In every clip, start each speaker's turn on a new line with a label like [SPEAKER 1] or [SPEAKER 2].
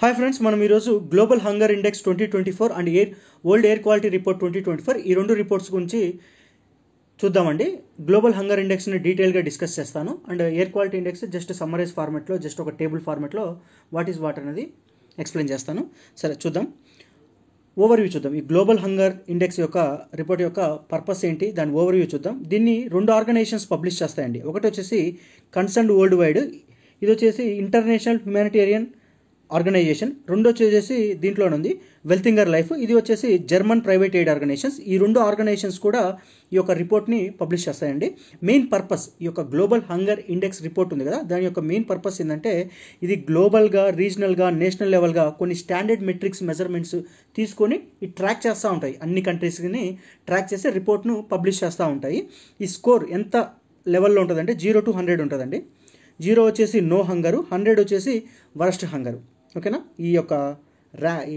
[SPEAKER 1] Hi friends, మనం ఈరోజు global hunger index 2024 and world air quality report 2024 ఈ రెండు రిపోర్ట్స్ గురించి చూద్దామండి. గ్లోబల్ హంగర్ ఇండెక్స్ని డీటెయిల్గా డిస్కస్ చేస్తాను and air quality index just summarise ఫార్మెట్లో, జస్ట్ ఒక టేబుల్ ఫార్మెట్లో వాట్ ఈజ్ వాట్ అనేది ఎక్స్ప్లెయిన్ చేస్తాను. సరే చూద్దాం, ఓవర్వ్యూ చూద్దాం. ఈ గ్లోబల్ హంగర్ ఇండెక్స్ యొక్క రిపోర్ట్ యొక్క పర్పస్ ఏంటి, దాని ఓవర్వ్యూ చూద్దాం. దీన్ని రెండు ఆర్గనైజేషన్స్ పబ్లిష్ చేస్తాయండి. ఒకటి వచ్చేసి కన్సర్న్డ్ వరల్డ్ వైడ్, ఇది వచ్చేసి ఇంటర్నేషనల్ హ్యుమానిటేరియన్ ఆర్గనైజేషన్. రెండు వచ్చేసి దీంట్లోనే ఉంది వెల్తింగర్ లైఫ్, ఇది వచ్చేసి జర్మన్ ప్రైవేట్ ఎయిడ్ ఆర్గనైజేషన్స్. ఈ రెండు ఆర్గనైజేషన్స్ కూడా ఈ యొక్క రిపోర్ట్ని పబ్లిష్ చేస్తాయండి. మెయిన్ పర్పస్, ఈ యొక్క గ్లోబల్ హంగర్ ఇండెక్స్ రిపోర్ట్ ఉంది కదా, దాని యొక్క మెయిన్ పర్పస్ ఏంటంటే ఇది గ్లోబల్గా, రీజనల్గా, నేషనల్ లెవెల్గా కొన్ని స్టాండర్డ్ మెట్రిక్స్ మెజర్మెంట్స్ తీసుకొని ఈ ట్రాక్ చేస్తూ ఉంటాయి. అన్ని కంట్రీస్ని ట్రాక్ చేసి రిపోర్ట్ను పబ్లిష్ చేస్తూ ఉంటాయి. ఈ స్కోర్ ఎంత లెవెల్లో ఉంటుందంటే 0 to 100 ఉంటుందండి. 0 వచ్చేసి నో హంగరు, 100 వచ్చేసి వరస్ట్ హంగరు. ఓకేనా, ఈ యొక్క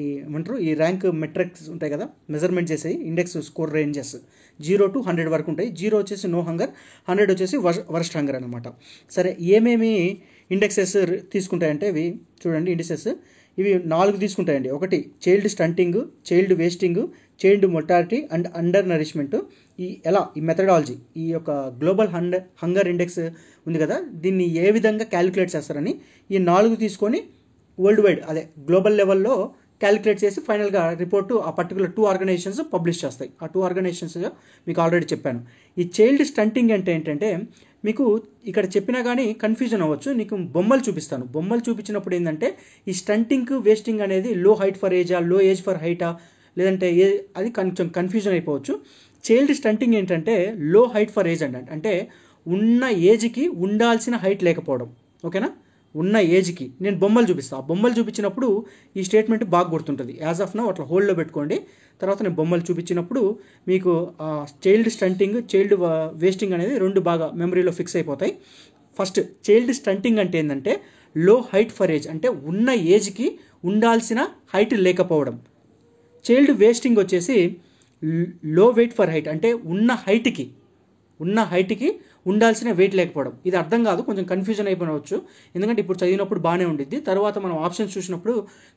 [SPEAKER 1] ఏమంటారు ఈ ర్యాంక్ మెట్రిక్స్ ఉంటాయి కదా, మెజర్మెంట్ చేసే ఇండెక్స్ స్కోర్ రేంజెస్ 0 to 100 వరకు ఉంటాయి. 0 వచ్చేసి నో హంగర్, 100 వచ్చేసి వరస్ట్ హంగర్ అనమాట. సరే, ఏమేమి ఇండెక్సెస్ తీసుకుంటాయంటే ఇవి చూడండి. ఇండెక్సెస్ ఇవి 4 తీసుకుంటాయండి. ఒకటి child stunting, child wasting, child mortality and under nourishment. ఈ మెథడాలజీ, ఈ యొక్క గ్లోబల్ హంగర్ ఇండెక్స్ ఉంది కదా, దీన్ని ఏ విధంగా క్యాలిక్యులేట్ చేస్తారని ఈ 4 తీసుకొని వరల్డ్ వైడ్, అదే గ్లోబల్ లెవెల్లో క్యాలిక్యులేట్ చేసి ఫైనల్గా రిపోర్టు ఆ పర్టికులర్ 2 ఆర్గనైజేషన్స్ పబ్లిష్ చేస్తాయి. ఆ 2 ఆర్గనైజేషన్స్ మీకు ఆల్రెడీ చెప్పాను. ఈ చైల్డ్ స్టంటింగ్ అంటే ఏంటంటే, మీకు ఇక్కడ చెప్పినా కానీ కన్ఫ్యూజన్ అవ్వచ్చు. నీకు బొమ్మలు చూపిస్తాను. బొమ్మలు చూపించినప్పుడు ఏంటంటే ఈ స్టంటింగ్, వేస్టింగ్ అనేది లో హైట్ ఫర్ ఏజా, లో ఏజ్ ఫర్ హైటా, లేదంటే అది కొంచెం కన్ఫ్యూజన్ అయిపోవచ్చు. చైల్డ్ స్టంటింగ్ ఏంటంటే లో హైట్ ఫర్ ఏజ్ అంటే ఉన్న ఏజ్కి ఉండాల్సిన హైట్ లేకపోవడం. ఓకేనా, ఉన్న ఏజ్కి నేను బొమ్మలు చూపిస్తాను. ఆ బొమ్మలు చూపించినప్పుడు ఈ స్టేట్మెంట్ బాగా గుర్తుంటుంది. యాజ్ ఆఫ్ నౌ అట్లా హోల్డ్లో పెట్టుకోండి. తర్వాత నేను బొమ్మలు చూపించినప్పుడు మీకు చైల్డ్ స్టంటింగ్, చైల్డ్ వేస్టింగ్ అనేది రెండు బాగా మెమరీలో ఫిక్స్ అయిపోతాయి. ఫస్ట్ చైల్డ్ స్టంటింగ్ అంటే ఏంటంటే లో హైట్ ఫర్ ఏజ్, అంటే ఉన్న ఏజ్కి ఉండాల్సిన హైట్ లేకపోవడం. చైల్డ్ వేస్టింగ్ వచ్చేసి లో వెయిట్ ఫర్ హైట్, అంటే ఉన్న హైట్కి ఉండాల్సిన వెయిట్ లేకపోవడం. ఇది అర్థం కాదు, కొంచెం కన్ఫ్యూజన్ అయిపోవచ్చు. ఎందుకంటే ఇప్పుడు చదివినప్పుడు బాగానే ఉండిద్ది, తర్వాత మనం ఆప్షన్స్ చూసినప్పుడు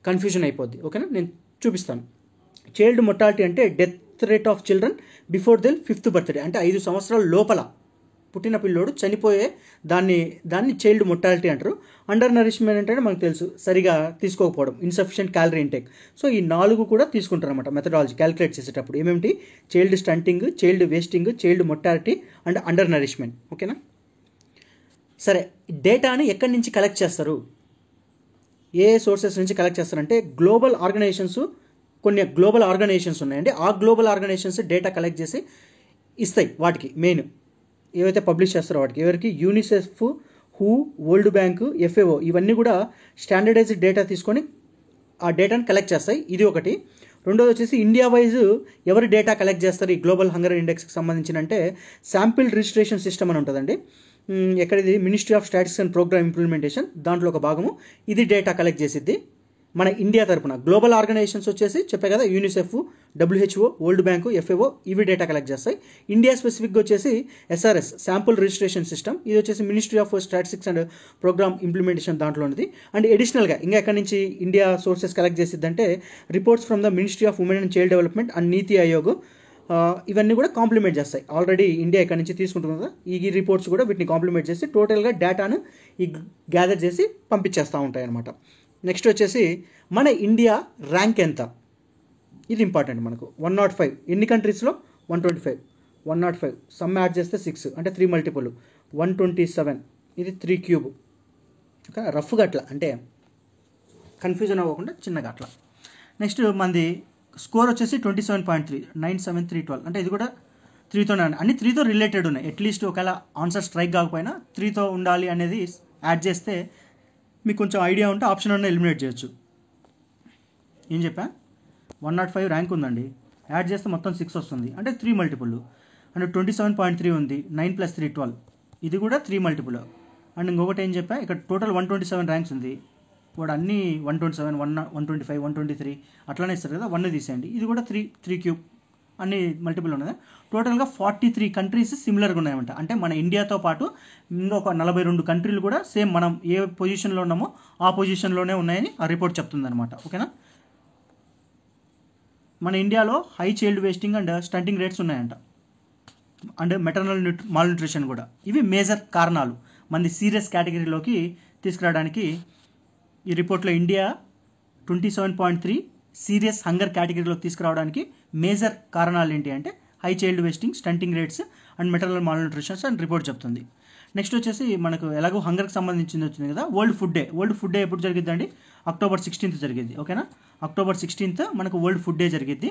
[SPEAKER 1] కన్ఫ్యూజన్ అయిపోద్ది. ఓకేనా, నేను చూపిస్తాను. చైల్డ్ మొర్టాలిటీ అంటే death rate of children before their 5th birthday, అంటే 5 సంవత్సరాల లోపల పుట్టిన పిల్లోడు చనిపోయే దాన్ని చైల్డ్ మొర్టాలిటీ అంటారు. అండర్ నరిష్మెంట్ అంటే మనకు తెలుసు, సరిగా తీసుకోకపోవడం, ఇన్సఫిషియెంట్ క్యాలరీ ఇంటేక్. సో ఈ 4 కూడా తీసుకుంటారు అనమాట మెథడాలజీ క్యాలిక్యులేట్ చేసేటప్పుడు. ఏమేమిటి? Child stunting, child wasting, child mortality and undernourishment. ఓకేనా, సరే, డేటాని ఎక్కడి నుంచి కలెక్ట్ చేస్తారు, ఏ సోర్సెస్ నుంచి కలెక్ట్ చేస్తారంటే గ్లోబల్ ఆర్గనైజేషన్స్, కొన్ని గ్లోబల్ ఆర్గనైజేషన్స్ ఉన్నాయండి. ఆ గ్లోబల్ ఆర్గనైజేషన్స్ డేటా కలెక్ట్ చేసి ఇస్తాయి. వాటికి మెయిన్ ఏవైతే పబ్లిష్ చేస్తారో వాటికి, ఎవరికి? UNICEF, who, world bank, FAO, ఇవన్నీ కూడా స్టాండర్డైజ్డ్ డేటా తీసుకొని ఆ డేటాను కలెక్ట్ చేస్తాయి. ఇది ఒకటి. రెండోది వచ్చేసి ఇండియా వైజ్ ఎవరు డేటా కలెక్ట్ చేస్తారు ఈ గ్లోబల్ హంగర్ ఇండెక్స్కి సంబంధించినంటే శాంపిల్ రిజిస్ట్రేషన్ సిస్టమ్ అని ఉంటుందండి. ఎక్కడిది? Ministry of statistics and programme implementation, దాంట్లో ఒక భాగము ఇది డేటా కలెక్ట్ చేసిద్ది మన ఇండియా తరపున. గ్లోబల్ ఆర్గనైజేషన్స్ వచ్చేసి చెప్పే కదా, UNICEF, WHO, world bank, FAO, ఇవి డేటా కలెక్ట్ చేస్తాయి. ఇండియా స్పెసిఫిక్గా వచ్చేసి SRS, శాంపుల్ రిజిస్ట్రేషన్ సిస్టమ్, ఇది వచ్చేసి ministry of statistics and programme implementation దాంట్లో ఉంది. అండ్ అడిషనల్గా ఇంకా ఎక్కడి నుంచి ఇండియా సోర్సెస్ కలెక్ట్ చేసిద్దంటే reports from the ministry of women and child development and Niti Aayog, ఇవన్నీ కూడా కాంప్లిమెంట్ చేస్తాయి. ఆల్రెడీ ఇండియా ఇక్కడ నుంచి తీసుకుంటుంది కదా, ఈ రిపోర్ట్స్ కూడా వీటిని కాంప్లిమెంట్ చేసి టోటల్గా డేటాను గ్యాదర్ చేసి పంపించేస్తూ ఉంటాయి అన్నమాట. నెక్స్ట్ వచ్చేసి మన ఇండియా ర్యాంక్ ఎంత, ఇది ఇంపార్టెంట్ మనకు. 105, ఎన్ని కంట్రీస్లో? 125. 105 సమ్ యాడ్ చేస్తే 6, అంటే 3 మల్టిపుల్ 127, ఇది 3 క్యూబ్. ఓకే, రఫ్గా అట్లా, అంటే కన్ఫ్యూజన్ అవ్వకుండా చిన్నగా అట్లా. నెక్స్ట్ మనది స్కోర్ వచ్చేసి 27.3, 97312, అంటే ఇది కూడా 3తోనే, అన్ని 3తో రిలేటెడ్ ఉన్నాయి. అట్లీస్ట్ ఒకవేళ ఆన్సర్ స్ట్రైక్ కాకపోయినా 3తో ఉండాలి అనేది యాడ్ చేస్తే మీకు కొంచెం ఐడియా ఉంటే ఆప్షన్ అన్న ఎలిమినేట్ చేయొచ్చు. ఏం చెప్పా? 105 ర్యాంక్ ఉందండి, యాడ్ చేస్తే మొత్తం 6 వస్తుంది, అంటే 3 మల్టిపుల్. అండ్ 27.3 ఉంది, 9 + 3 12, ఇది కూడా 3 మల్టిపుల్. అండ్ ఇంకొకటి ఏం చెప్పా, ఇక్కడ టోటల్ 127 ర్యాంక్స్ ఉంది. వాడు అన్నీ 127, 125, 123 అట్లానే ఇస్తారు కదా, 1 తీసేయండి. ఇది కూడా 3 క్యూబ్, అన్ని మల్టిపుల్ ఉన్నాయి. టోటల్గా 43 కంట్రీస్ సిమిలర్గా ఉన్నాయన్నమాట. అంటే మన ఇండియాతో పాటు ఇంకొక 42 కంట్రీలు కూడా సేమ్ మనం ఏ పొజిషన్లో ఉన్నామో ఆ పొజిషన్లోనే ఉన్నాయని ఆ రిపోర్ట్ చెప్తుందన్నమాట. ఓకేనా. మన ఇండియాలో high child wasting and stunting rates ఉన్నాయంట, అండ్ మెటర్నల్ మాల్న్యూట్రిషన్ కూడా. ఇవి మేజర్ కారణాలు మంది సీరియస్ కేటగిరీలోకి తీసుకురావడానికి. ఈ రిపోర్ట్లో ఇండియా 27.3 సీరియస్ హంగర్ కేటగిరీలోకి తీసుకురావడానికి మేజర్ కారణాలు ఏంటి అంటే high child wasting, stunting rates and maternal malnutritions అని రిపోర్ట్ చెప్తుంది. నెక్స్ట్ వచ్చేసి మనకు ఎలాగో హంగర్కి సంబంధించింది వచ్చింది కదా, వరల్డ్ ఫుడ్ డే ఎప్పుడు జరిగిద్దండి? October 16th జరిగింది. ఓకేనా. October 16th మనకు వరల్డ్ ఫుడ్ డే జరిగిద్ది.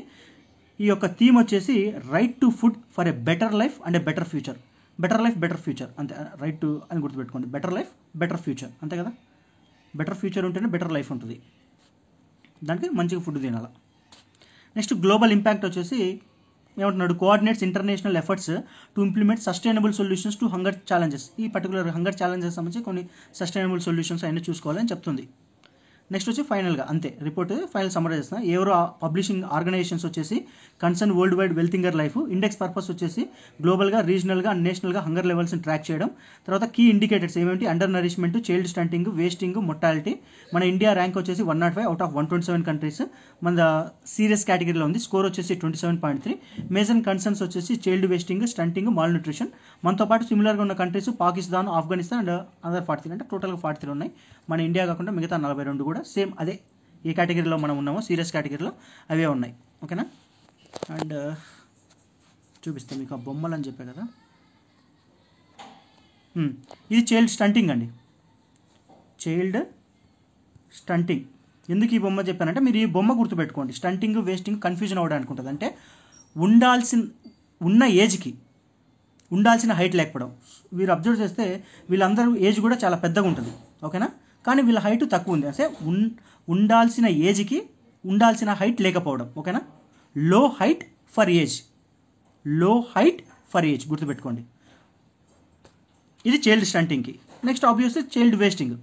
[SPEAKER 1] ఈ యొక్క థీమ్ వచ్చేసి right to food for a better life and a better future. Better life better future అంతే, రైట్ టు అని గుర్తుపెట్టుకోండి. బెటర్ లైఫ్ బెటర్ ఫ్యూచర్ అంతే కదా. బెటర్ ఫ్యూచర్ ఉంటేనే బెటర్ లైఫ్ ఉంటుంది, దానికి మంచిగా ఫుడ్ తినాలి. నెక్స్ట్ గ్లోబల్ ఇంపాక్ట్ వచ్చేసి ఏమంటున్నాడు, coordinates international efforts to implement sustainable solutions to hunger challenges. ఈ పర్టికులర్ హంగర్ ఛాలెంజెస్ సంబంధించి కొన్ని సస్టైనబుల్ సొల్యూషన్స్ అయినా చూసుకోవాలని చెప్తుంది. నెక్స్ట్ వచ్చి ఫైనల్గా అంతే రిపోర్ట్ ఫైనల్ సమ్మరైజ్ చేస్తున్నా. ఎవరో పబ్లిషింగ్ ఆర్గనైజేషన్స్ వచ్చేసి Concern worldwide Welthungerhilfe index purpose వచ్చేసి గ్లోబల్గా, రీజనల్గా అండ్ నేషనల్గా హంగర్ లెవెల్స్ని ట్రాక్ చేయడం. తర్వాత కీ ఇండికేటర్స్ ఏమేంటి, under nourishment, child stunting, wasting, mortality. మన ఇండియా ర్యాంక్ వచ్చేసి 105 అవుట్ ఆఫ్ 127 కంట్రీస్. మన సీరియస్ కేటగిరీలో ఉంది. స్కోర్ వచ్చేసి 27.3. మేజర్ కన్సర్న్స్ వచ్చేసి child wasting, stunting, malnutrition. మనతో పాటు సిమిలర్గా ఉన్న countries Pakistan, Afghanistan and other 43, అంటే టోటల్గా 43 ఉన్నాయి. మన ఇండియా కాకుండా మిగతా 42 కూడా సేమ్ అదే ఏ కేటగిరీలో మనం ఉన్నామో సీరియస్ కేటగిరీలో అవే ఉన్నాయి. ఓకేనా. అండ్ చూపిస్తాం మీకు ఆ బొమ్మలు అని చెప్పే కదా. ఇది చైల్డ్ స్టంటింగ్ అండి, చైల్డ్ స్టంటింగ్. ఎందుకు ఈ బొమ్మ చెప్పానంటే మీరు ఈ బొమ్మ గుర్తుపెట్టుకోండి. స్టంటింగ్, వేస్టింగ్ కన్ఫ్యూజన్ అవ్వడానికి ఉంటుంది. అంటే ఉన్న ఏజ్కి ఉండాల్సిన హైట్ లేకపోవడం. వీరు అబ్జర్వ్ చేస్తే వీళ్ళందరూ ఏజ్ కూడా చాలా పెద్దగా ఉంటుంది. ఓకేనా. కానీ వీళ్ళ హైట్ తక్కువ ఉంది, అంటే ఉండాల్సిన ఏజ్కి ఉండాల్సిన హైట్ లేకపోవడం. ఓకేనా. Low height for age, low height for age గుర్తుపెట్టుకోండి. ఇది చైల్డ్ స్టంటింగ్కి. Next obviously child wasting.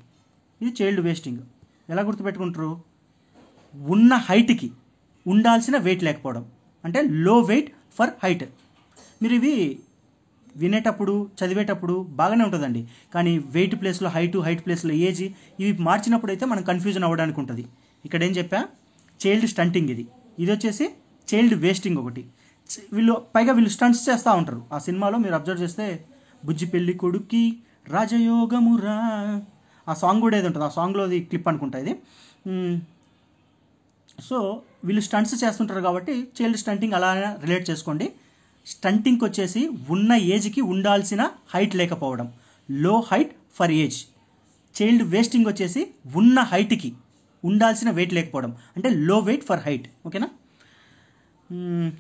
[SPEAKER 1] ఇది చైల్డ్ వేస్టింగ్ ఎలా గుర్తుపెట్టుకుంటారు, ఉన్న హైట్కి ఉండాల్సిన వెయిట్ లేకపోవడం, అంటే లో వెయిట్ ఫర్ హైట్. మీరు ఇవి వినేటప్పుడు చదివేటప్పుడు బాగానే ఉంటుందండి, కానీ వెయిట్ ప్లేస్లో హైట్, హైట్ ప్లేస్లో ఏజ్, ఇవి మార్చినప్పుడు అయితే మనం కన్ఫ్యూజన్ అవ్వడానికి ఉంటుంది. ఇక్కడ ఏం చెప్పా, చైల్డ్ స్టంటింగ్ ఇది వచ్చేసి చైల్డ్ వేస్టింగ్ ఒకటి. వీళ్ళు స్టంట్స్ చేస్తూ ఉంటారు. ఆ సినిమాలో మీరు అబ్జర్వ్ చేస్తే బుజ్జి పెళ్ళి కొడుక్కి రాజయోగమురా ఆ సాంగ్ కూడా ఏది ఉంటుంది, ఆ సాంగ్లోది క్లిప్ అనుకుంటా ఇది. సో వీళ్ళు స్టంట్స్ చేస్తుంటారు కాబట్టి చైల్డ్ స్టంటింగ్ అలా రిలేట్ చేసుకోండి. స్టంటింగ్కి వచ్చేసి ఉన్న ఏజ్కి ఉండాల్సిన హైట్ లేకపోవడం, లో height for age. Child wasting వచ్చేసి ఉన్న హైట్కి ఉండాల్సిన వెయిట్ లేకపోవడం, అంటే లో వెయిట్ ఫర్ హైట్. ఓకేనా.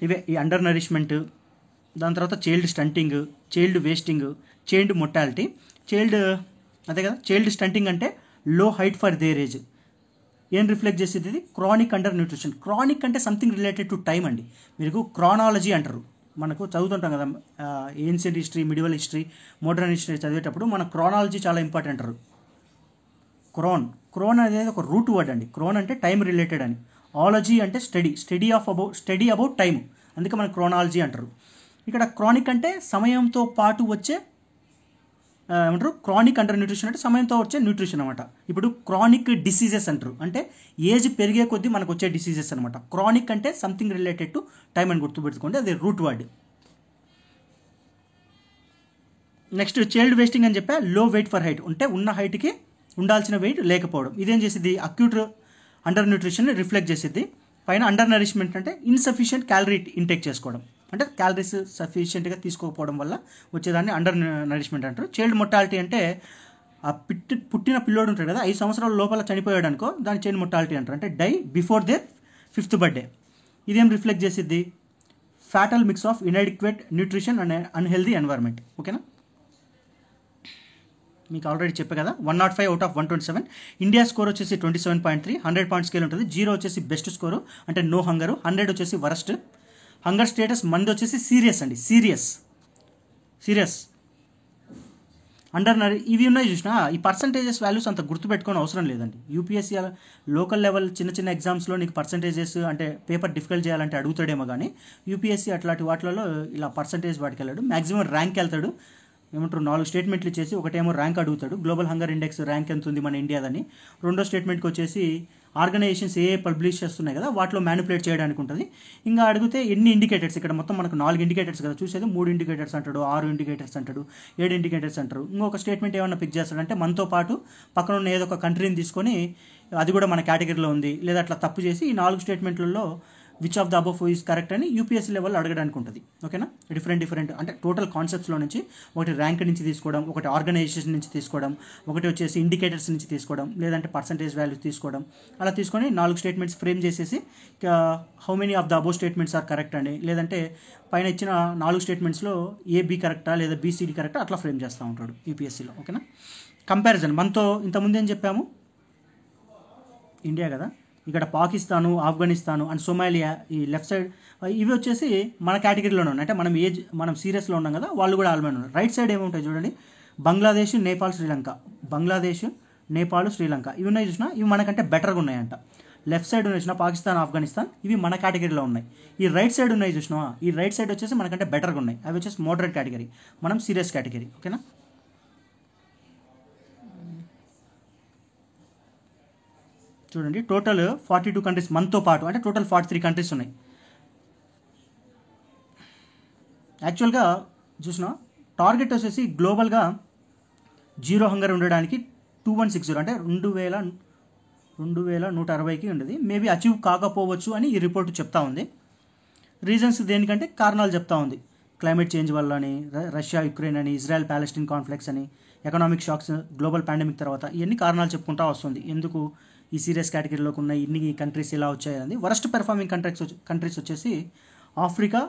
[SPEAKER 1] ఇవే ఈ అండర్ నరిష్మెంట్, దాని తర్వాత child stunting, child wasting, child mortality. అదే కదా చైల్డ్ స్టంటింగ్ అంటే లో హైట్ ఫర్ దేర్ ఏజ్. ఏం రిఫ్లెక్ట్ చేసేది ఇది, క్రానిక్ అండర్ న్యూట్రిషన్. క్రానిక్ అంటే సంథింగ్ రిలేటెడ్ టు టైం అండి. మీకు క్రానాలజీ అంటారు, మనకు చదువుతుంటాం కదా ancient history, medieval history, modern history చదివేటప్పుడు మన క్రానాలజీ చాలా ఇంపార్టెంట్ అంటారు. క్రోన్ అనేది ఒక రూట్ వర్డ్ అండి. క్రోన్ అంటే టైం రిలేటెడ్ అని, ఆలజీ అంటే స్టడీ అబౌట్ టైం, అందుకే మన క్రోనాలజీ అంటారు. ఇక్కడ క్రానిక్ అంటే సమయంతో పాటు వచ్చే ఏమంటారు, క్రానిక్ అండర్ న్యూట్రిషన్ అంటే సమయంతో వచ్చే న్యూట్రిషన్ అనమాట. ఇప్పుడు క్రానిక్ డిసీజెస్ అంటారు, అంటే ఏజ్ పెరిగే కొద్దీ మనకు వచ్చే డిసీజెస్ అనమాట. క్రానిక్ అంటే సంథింగ్ రిలేటెడ్ టు టైం అని గుర్తుపెట్టుకోండి, అది root word. Next child wasting అని చెప్పా, లో వెయిట్ ఫర్ హైట్, అంటే ఉన్న హైట్కి ఉండాల్సిన వెయిట్ లేకపోవడం. ఇదేం చేసిద్ది, అక్యూట్ అండర్ న్యూట్రిషన్ రిఫ్లెక్ట్ చేసిద్ది. పైన అండర్ నరిష్మెంట్ అంటే ఇన్సఫిషియెంట్ క్యాలరీ ఇంటేక్ చేసుకోవడం, అంటే క్యాలరీస్ సఫిషియెంట్గా తీసుకోకపోవడం వల్ల వచ్చేదాన్ని అండర్ నరిష్మెంట్ అంటారు. చైల్డ్ మొర్టాలిటీ అంటే ఆ పుట్టిన పిల్లోడు ఉంటాడు కదా, 5 సంవత్సరాల లోపల చనిపోయాడు అనుకో, దాన్ని చైల్డ్ మొర్టాలిటీ అంటారు, అంటే die before their 5th birthday. ఇదేం రిఫ్లెక్ట్ చేసిద్ది, fatal mix of inadequate nutrition and unhealthy environment. ఓకేనా. మీకు ఆల్రెడీ చెప్పే కదా 105 అవుట్ ఆఫ్ 127. ఇండియా స్కోర్ వచ్చేసి 27.3, 100 పాయింట్ స్కేల్ ఉంటుంది. 0 వచ్చేసి బెస్ట్ స్కోరు, అంటే నో హంగరు. 100 వచ్చేసి వరస్ట్. హంగర్ స్టేటస్ మంది వచ్చేసి సీరియస్ అండి, సీరియస్. ఇవి ఉన్నాయి చూసినా ఈ పర్సంటేజెస్ వాల్యూస్ అంత గుర్తుపెట్టుకోని అవసరం లేదండి. యూపీఎస్సీ లోకల్ లెవెల్ చిన్న చిన్న ఎగ్జామ్స్లో నీకు పర్సంటేజెస్ అంటే పేపర్ డిఫికల్ట్ చేయాలంటే అడుగుతాడేమో కానీ యూపీఎస్సీ అట్లాంటి వాటిలలో ఇలా పర్సంటేజ్ వాటికి వెళ్ళాడు. మ్యాక్సిమం ర్యాంక్ వెళ్తాడు. ఏమంటారు 4 స్టేట్మెంట్లు ఇచ్చేసి ఒకటేమో ర్యాంక్ అడుగుతాడు, గ్లోబల్ హంగర్ ఇండెక్స్ ర్యాంక్ ఎంత ఉంది మన ఇండియాదని. రెండో స్టేట్మెంట్కి వచ్చేసి ఆర్గనైజేషన్స్ ఏ పబ్లిష్ చేస్తున్నాయి కదా వాటిలో మ్యానిపులేట్ చేయడానికి ఉంటుంది. ఇంకా అడిగితే ఎన్ని ఇండికేటర్స్, ఇక్కడ మొత్తం మనకు 4 ఇండికేటర్స్ కదా చూసేది, 3 ఇండికేటర్స్ అంటాడు, 6 ఇండికేటర్స్ అంటాడు, 7 ఇండికేటర్స్ అంటారు. ఇంకొక స్టేట్మెంట్ ఏమన్నా పిక్ చేస్తాడంటే మనతో పాటు పక్కన ఉన్న ఏదో ఒక కంట్రీని తీసుకొని అది కూడా మన కేటగిరీలో ఉంది లేదా అట్లా తప్పు చేసి ఈ 4 స్టేట్మెంట్లలో which of the above is correct అని యూపీఎస్సీ లెవెల్ అడగడానికి ఉంటుంది. ఓకేనా, డిఫరెంట్ అంటే టోటల్ కాన్సెప్ట్స్లో నుంచి ఒకటి ర్యాంక్ నుంచి తీసుకోవడం, ఒకటి ఆర్గనైజేషన్ నుంచి తీసుకోవడం, ఒకటి వచ్చేసి ఇండికేటర్స్ నుంచి తీసుకోవడం, లేదంటే పర్సంటేజ్ వాల్యూస్ తీసుకోవడం. అలా తీసుకొని 4 స్టేట్మెంట్స్ ఫ్రేమ్ చేసేసి how many of the above statements are correct అని, లేదంటే పైన ఇచ్చిన 4 స్టేట్మెంట్స్లో ఏబీ కరెక్టా లేదా బీసీడీ కరెక్టా అట్లా ఫ్రేమ్ చేస్తూ ఉంటాడు యూపీఎస్సీలో. ఓకేనా, కంపారిజన్ మనతో ఇంతకుముందు ఏం చెప్పాము, ఇండియా కదా, ఇక్కడ పాకిస్తాను, ఆఫ్ఘనిస్తాను అండ్ సోమాలియా ఈ లెఫ్ట్ సైడ్ ఇవి వచ్చేసి మన కేటగిరీలోనే ఉన్నాయి. అంటే మనం సీరియస్లో ఉన్నాం కదా, వాళ్ళు కూడా ఆల్రెడీ ఉన్నారు. రైట్ సైడ్ ఏముంటాయి చూడండి, బంగ్లాదేశ్, నేపాల్, శ్రీలంక. బంగ్లాదేశ్, నేపాల్, శ్రీలంక ఇవి ఉన్నాయి చూసినా, ఇవి మనకంటే బెటర్గా ఉన్నాయంట. లెఫ్ట్ సైడ్ ఉన్నాయి చూసినా, పాకిస్తాన్, ఆఫ్ఘనిస్తాన్ ఇవి మన కేటగిరీలో ఉన్నాయి. ఈ రైట్ సైడ్ ఉన్నాయి చూసినా, ఈ రైట్ సైడ్ వచ్చేసి మనకంటే బెటర్గా ఉన్నాయి. అవి వచ్చేసి మోడరేట్ కేటగిరీ, మనం సీరియస్ కేటగిరీ. ఓకేనా, చూడండి టోటల్ 42 కంట్రీస్ మనతో పాటు, అంటే టోటల్ 43 కంట్రీస్ ఉన్నాయి. యాక్చువల్గా చూసిన టార్గెట్ వచ్చేసి గ్లోబల్గా జీరో హంగర్ ఉండడానికి 2160 అంటే 2160కి ఉండేది. మేబీ అచీవ్ కాకపోవచ్చు అని ఈ రిపోర్ట్ చెప్తా ఉంది. రీజన్స్ దేనికంటే కారణాలు చెప్తా ఉంది. క్లైమేట్ చేంజ్ వల్ల అని, రష్యా యుక్రెయిన్ అని, ఇజ్రాయెల్ పాలెస్టైన్ కాన్ఫ్లిక్ట్స్ అని, ఎకనామిక్ షాక్స్, గ్లోబల్ పాండమిక్ తర్వాత ఇవన్నీ కారణాలు చెప్పుకుంటా వస్తుంది. ఎందుకు ఈ సీరియస్ కేటగిరీలోకి ఉన్న ఇన్ని కంట్రీస్ ఇలా వచ్చాయని. వరస్ట్ పెర్ఫార్మింగ్ కంట్రీస్ వచ్చేసి Africa,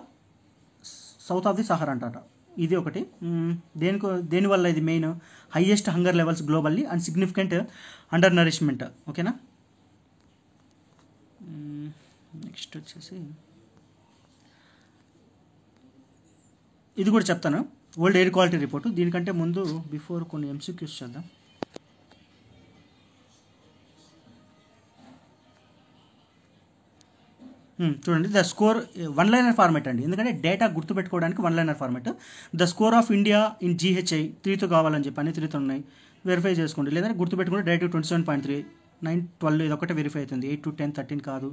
[SPEAKER 1] south of the Sahara అంటారు. ఇది ఒకటి. దేనివల్ల ఇది main highest hunger levels globally and significant under nourishment. ఓకేనా, నెక్స్ట్ వచ్చేసి ఇది కూడా చెప్తాను, వరల్డ్ ఎయిర్ క్వాలిటీ రిపోర్టు. దీనికంటే ముందు బిఫోర్ కొన్ని ఎంసీక్యూస్ చేద్దాం. చూడండి, ద స్కోర్ 1 లైనర్ ఫార్మాట్ అండి, ఎందుకంటే డేటా గుర్తుపెట్టుకోవడానికి 1 liner format. The score of India in GHI 3తో కావాలని చెప్పి అన్ని 3తో ఉన్నాయి, వెరిఫై చేసుకోండి. లేదంటే గుర్తుపెట్టుకుంటే డైరెక్ట్ 27.3, 9, 12 ఇది ఒకటే వెరిఫై అవుతుంది. 8 to 10, 13 కాదు,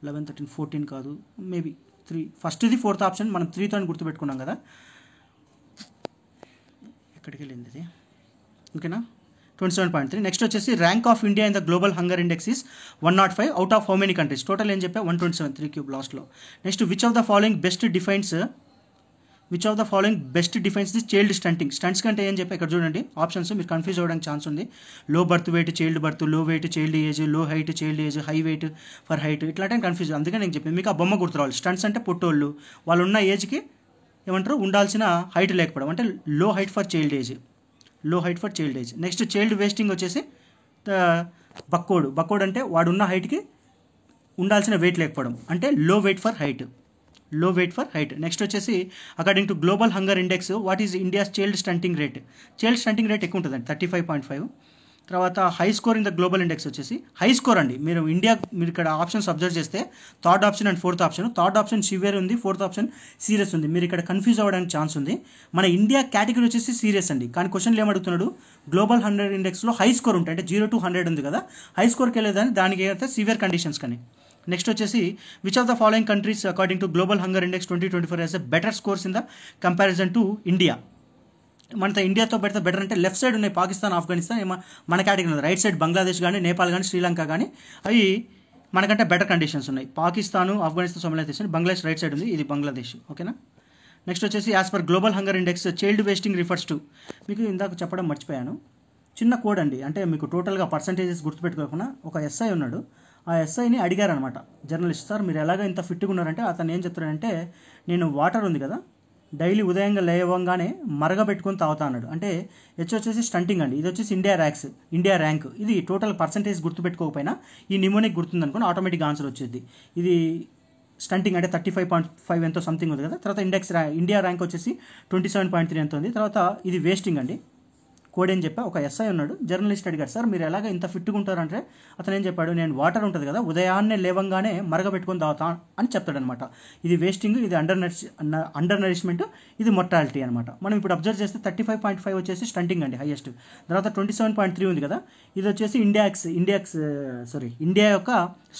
[SPEAKER 1] 11, 13, 14 కాదు, మేబీ 3. ఫస్ట్ ఇది 4th ఆప్షన్, మనం 3తో అని గుర్తుపెట్టుకున్నాం కదా. ఎక్కడికి వెళ్ళింది ఇది? ఓకేనా, 27.3. నెక్స్ట్ వచ్చేసి rank of India in the global hunger index is 105 out of how many countries. Total ఏం చెప్పా 127, 3 క్యూబ్ లాస్ట్లో. Next which of the following best defines the child stunting. Stunts కంటే ఏం చెప్పా ఇక్కడ చూడండి ఆప్షన్స్, మీరు కన్ఫ్యూజ్ అవ్వడానికి ఛాన్స్ ఉంది. Low birth weight child birth, లో wait child age, low height child age, high wait for height, ఇట్లాంటి కన్ఫ్యూజ్. అందుకని నేను చెప్పాను మీకు ఆ బొమ్మ గుర్తురావాలి. స్టంట్స్ అంటే పొట్టోళ్ళు, వాళ్ళు ఉన్న ఏజ్కి ఏమంటారు ఉండాల్సిన హైట్ లేకపోవడం, అంటే లో height for child age. Next child wasting వచ్చేసి బక్కోడు అంటే వాడున్న హైట్కి ఉండాల్సిన వెయిట్ లేకపోవడం, అంటే లో వెయిట్ ఫర్ హైట్. నెక్స్ట్ వచ్చేసి according to global hunger index what is India's child stunting rate. ఎక్కువ ఉంటుందండి 35.5. తర్వాత high score in the global index వచ్చేసి హై స్కోర్ అండి. మీరు ఇక్కడ ఆప్షన్స్ అబ్జర్వ్ చేస్తే 3rd option and 4th option. 3rd option severe ఉంది, 4th ఆప్షన్ సీరియస్ ఉంది. మీరు ఇక్కడ కన్ఫ్యూజ్ అవ్వడానికి ఛాన్స్ ఉంది. మన ఇండియా కేటగిరీ వచ్చేసి సీరియస్ అండి, కానీ క్వశ్చన్లు ఏమడుగుతున్నాడు, గ్లోబల్ హంగర్ ఇండెక్స్లో హై స్కోర్ ఉంటాయి, అంటే 0 to 100 ఉంది కదా, హై స్కోర్కి వెళ్ళేదాన్ని దానికి అయితే సివియర్ కండిషన్స్ కానీ. నెక్స్ట్ వచ్చేసి which of the following countries according to global hunger index 2024 has a better scores in the comparison to India. మనతో ఇండియాతో పెడితే బెటర్ అంటే లెఫ్ట్ సైడ్ ఉన్నాయి పాకిస్తాన్, ఆఫ్ఘనిస్తాన్ మన కేటగిరీ ఉంది. రైట్ సైడ్ బంగ్లాదేశ్ కానీ, నేపాల్ కానీ, శ్రీలంక కానీ అవి మనకంటే బెటర్ కండిషన్స్ ఉన్నాయి. పాకిస్తాన్, ఆఫ్ఘనిస్తాన్, సోమాలియా తీసుకుని బంగ్లాదేశ్ రైట్ సైడ్ ఉంది, ఇది బంగ్లాదేశ్. ఓకేనా, నెక్స్ట్ వచ్చేసి as per global hunger index child wasting refers to, మీకు ఇందాక చెప్పడం మర్చిపోయాను, చిన్న కోడ్ అండి. అంటే మీకు టోటల్గా పర్సంటేజెస్ గుర్తుపెట్టుకోకుండా ఒక ఎస్ఐ ఉన్నాడు, ఆ ఎస్ఐని అడిగారనమాట జర్నలిస్ట్, సార్ మీరు ఎలాగ ఇంత ఫిట్గా ఉన్నారంటే అతను ఏం చెప్తాడంటే నేను వాటర్ ఉంది కదా డైలీ ఉదయంగా లేవంగానే మరగబెట్టుకొని తాగుతా అన్నాడు. అంటే వచ్చేసి స్టంటింగ్ అండి, ఇది వచ్చేసి ఇండియా ర్యాంక్. ఇది టోటల్ పర్సంటేజ్ గుర్తుపెట్టుకోకపోయినా ఈ నిమోనిక్ గుర్తుందనుకోండి ఆటోమేటిక్ ఆన్సర్ వచ్చేది. ఇది స్టంటింగ్ అంటే 35.5 ఎంతో సంథింగ్ ఉంది కదా. తర్వాత ఇండియా ర్యాంక్ వచ్చేసి 27.3 ఎంత ఉంది. తర్వాత ఇది వేస్టింగ్ అండి, కోడ్ ఏం చెప్పా, ఒక ఎస్ఐ ఉన్నాడు, జర్నలిస్ట్ అడిగారు, సార్ మీరు ఎలాగ ఇంత ఫిట్గా ఉంటారంటే అతను ఏం చెప్పాడు, నేను వాటర్ ఉంటుంది కదా ఉదయాన్నే లేవంగానే మరగబెట్టుకొని తాగుతా అని చెప్తాడనమాట. ఇది వేస్టింగ్, ఇది అండర్ నరిష్మెంట్, ఇది మొర్టాలిటీ అనమాట. మనం ఇప్పుడు అబ్జర్వ్ చేస్తే 35.5 వచ్చేసి స్టంటింగ్ అండి హైయెస్ట్. తర్వాత 27.3 ఉంది కదా, ఇది వచ్చేసి ఇండియా యొక్క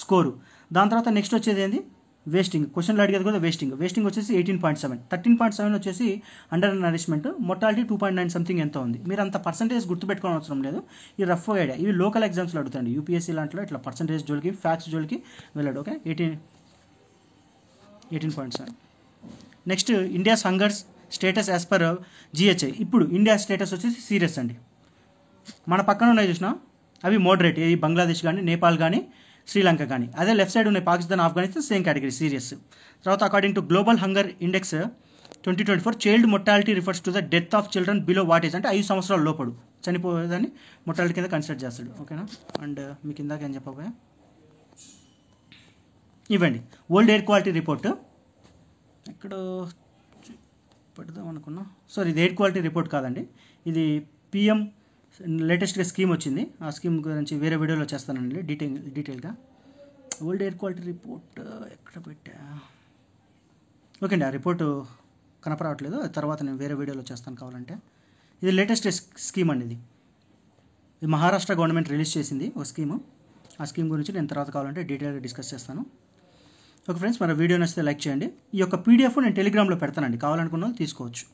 [SPEAKER 1] స్కోరు. దాని తర్వాత నెక్స్ట్ వచ్చేది ఏంది, వేస్టింగ్. క్వశ్చన్లో అడిగేది కూడా వేస్టింగ్ వచ్చేసి 18.7. 13.7 వచ్చేసి అండర్ నరిష్మెంట్. మొర్టాలిటీ 2.9 సంథింగ్ ఎంత ఉంది. మీరు అంత పర్సంటేజ్ గుర్తుపెట్టుకోవడం అవసరం లేదు, ఈ రఫ్ ఐడియా. ఇవి లోకల్ ఎగ్జామ్స్లో అడుగుతాండి, యూపీఎస్సీ లాంటిలో ఇట్లా పర్సంటేజ్ జోలికి ఫ్యాక్ట్స్ జోలికి వెళ్ళాడు. Okay, 18.7. Next India's hungers status as per GHI. ఇప్పుడు ఇండియా స్టేటస్ వచ్చేసి సీరియస్ అండి. మన పక్కన ఉన్నాయి చూసినా అవి మోడరేట్, ఏది బంగ్లాదేశ్ కానీ నేపాల్ కానీ శ్రీలంక కానీ. అదే లెఫ్ట్ సైడ్ ఉన్నాయి Pakistan Afghanistan, same category serious. తర్వాత according to global hunger index 2024 child mortality refers to the death of children below what age, అంటే 5 సంవత్సరాల లోపడు చనిపోయేదాన్ని మొర్టాలిటీ కింద కన్సిడర్ చేస్తాడు. ఓకేనా. అండ్ మీకు ఇందాక ఏం చెప్పబోయా, ఇవ్వండి వరల్డ్ ఎయిర్ క్వాలిటీ రిపోర్ట్. ఎక్కడ పెడదాం అనుకున్నా, సారీ ఇది ఎయిర్ క్వాలిటీ రిపోర్ట్ కాదండి, ఇది పిఎం లేటెస్ట్గా స్కీమ్ వచ్చింది. ఆ స్కీమ్ గురించి వేరే వీడియోలో చేస్తానండి డీటెయిల్గా. వరల్డ్ ఎయిర్ క్వాలిటీ రిపోర్ట్ ఎక్కడ పెట్టా, ఓకే అండి, ఆ రిపోర్టు కనపరావట్లేదు, తర్వాత నేను వేరే వీడియోలో చేస్తాను కావాలంటే. ఇది లేటెస్ట్ స్కీమ్ అండి, ఇది మహారాష్ట్ర గవర్నమెంట్ రిలీజ్ చేసింది ఒక స్కీము. ఆ స్కీమ్ గురించి నేను తర్వాత కావాలంటే డీటెయిల్గా డిస్కస్ చేస్తాను. ఓకే ఫ్రెండ్స్, మన వీడియో నచ్చితే లైక్ చేయండి. ఈ యొక్క పీడిఎఫ్ నేను టెలిగ్రామ్లో పెడతానండి, కావాలనుకున్న వాళ్ళు తీసుకోవచ్చు.